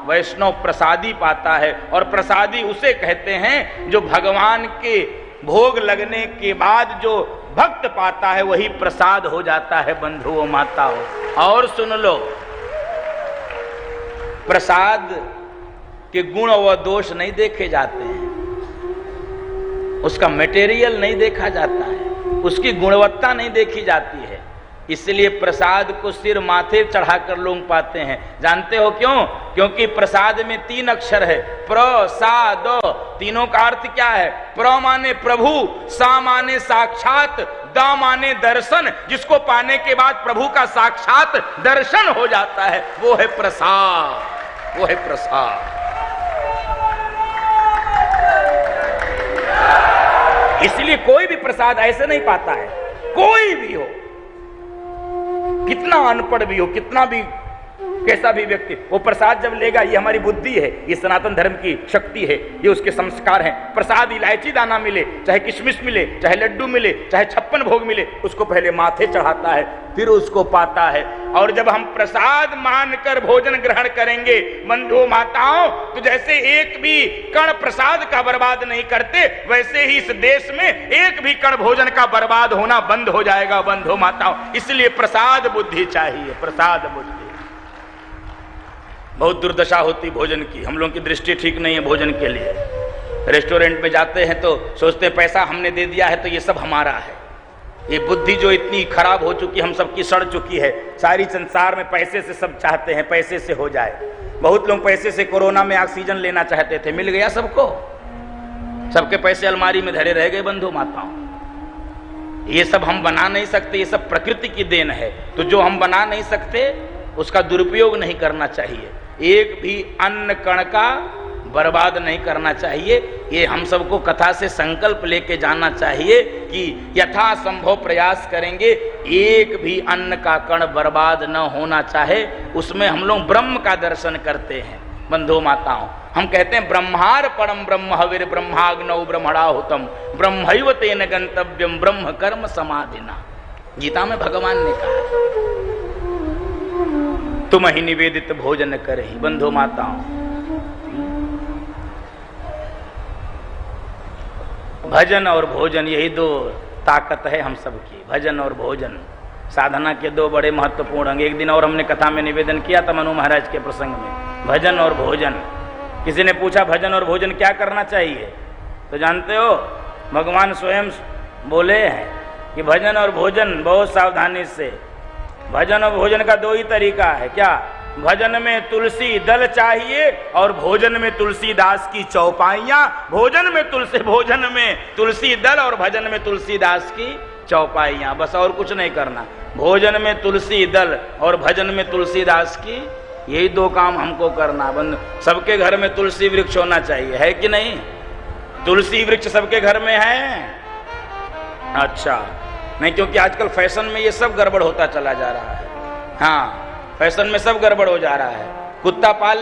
वैष्णव प्रसादी पाता है। और प्रसादी उसे कहते हैं जो भगवान के भोग लगने के बाद जो भक्त पाता है वही प्रसाद हो जाता है बंधुओं माताओं। और सुन लो, प्रसाद के गुण व दोष नहीं देखे जाते हैं, उसका मटेरियल नहीं देखा जाता है, उसकी गुणवत्ता नहीं देखी जाती है। इसलिए प्रसाद को सिर माथे चढ़ाकर लोग पाते हैं। जानते हो क्यों? क्योंकि प्रसाद में 3 अक्षर है, प्रसाद। तीनों का अर्थ क्या है? प्र माने प्रभु, सा माने साक्षात, द माने दर्शन। जिसको पाने के बाद प्रभु का साक्षात दर्शन हो जाता है वो है प्रसाद, वो है प्रसाद। इसलिए कोई भी प्रसाद ऐसे नहीं पाता है, कोई भी हो, कितना अनपढ़ भी हो, कितना भी कैसा भी व्यक्ति, वो प्रसाद जब लेगा, ये हमारी बुद्धि है, ये सनातन धर्म की शक्ति है, ये उसके संस्कार हैं। प्रसाद इलायची दाना मिले, चाहे किशमिश मिले, चाहे लड्डू मिले, चाहे 56 भोग मिले, उसको पहले माथे चढ़ाता है, फिर उसको पाता है। और जब हम प्रसाद मानकर भोजन ग्रहण करेंगे बंधुओं माताओं, तो जैसे एक भी कण प्रसाद का बर्बाद नहीं करते, वैसे ही इस देश में एक भी कण भोजन का बर्बाद होना बंद हो जाएगा बंधुओं माताओं। इसलिए प्रसाद बुद्धि चाहिए, प्रसाद बुद्धि। बहुत दुर्दशा होती भोजन की, हम लोगों की दृष्टि ठीक नहीं है भोजन के लिए। रेस्टोरेंट में जाते हैं तो सोचते हैं पैसा हमने दे दिया है तो ये सब हमारा है। ये बुद्धि जो इतनी खराब हो चुकी, हम सबकी सड़ चुकी है। सारी संसार में पैसे से सब चाहते हैं, पैसे से हो जाए। बहुत लोग पैसे से कोरोना में ऑक्सीजन लेना चाहते थे, मिल गया सबको, सबके पैसे अलमारी में धरे रह गए बंधु माताओं। ये सब हम बना नहीं सकते, ये सब प्रकृति की देन है। तो जो हम बना नहीं सकते उसका दुरुपयोग नहीं करना चाहिए, एक भी अन्न कण का बर्बाद नहीं करना चाहिए। ये हम सबको कथा से संकल्प लेके जाना चाहिए कि यथा संभव प्रयास करेंगे, एक भी अन्न का कण बर्बाद न होना चाहे। उसमें हम लोग ब्रह्म का दर्शन करते हैं बंधु माताओं। हम कहते हैं ब्रह्मार परम ब्रह्म हविर ब्रह्माग्नौ ब्रह्मणाहुतम ब्रह्मैव तेन गंतव्यम ब्रह्म कर्म समाधिना। गीता में भगवान ने कहा तुम ही निवेदित भोजन करहि। बंधु माताओं, भजन और भोजन यही 2 ताकत है हम सबकी। भजन और भोजन साधना के 2 बड़े महत्वपूर्ण अंग। एक दिन और हमने कथा में निवेदन किया था मनु महाराज के प्रसंग में, भजन और भोजन। किसी ने पूछा भजन और भोजन क्या करना चाहिए, तो जानते हो भगवान स्वयं बोले हैं कि भजन और भोजन बहुत सावधानी से। भजन और भोजन का 2 ही तरीका है। क्या? भजन में तुलसी दल चाहिए और भोजन में तुलसीदास की चौपाइयां। भोजन में तुलसी दल और भजन में तुलसीदास की चौपाइयां, बस और कुछ नहीं करना। भोजन में तुलसी दल और भजन में तुलसीदास की, यही 2 काम हमको करना। सबके घर में तुलसी वृक्ष होना चाहिए, है कि नहीं? तुलसी वृक्ष सबके घर में है? अच्छा नहीं, क्योंकि आजकल फैशन में ये सब गड़बड़ होता चला जा रहा है। हाँ, फैशन में सब गड़बड़ हो जा रहा है। कुत्ता पाल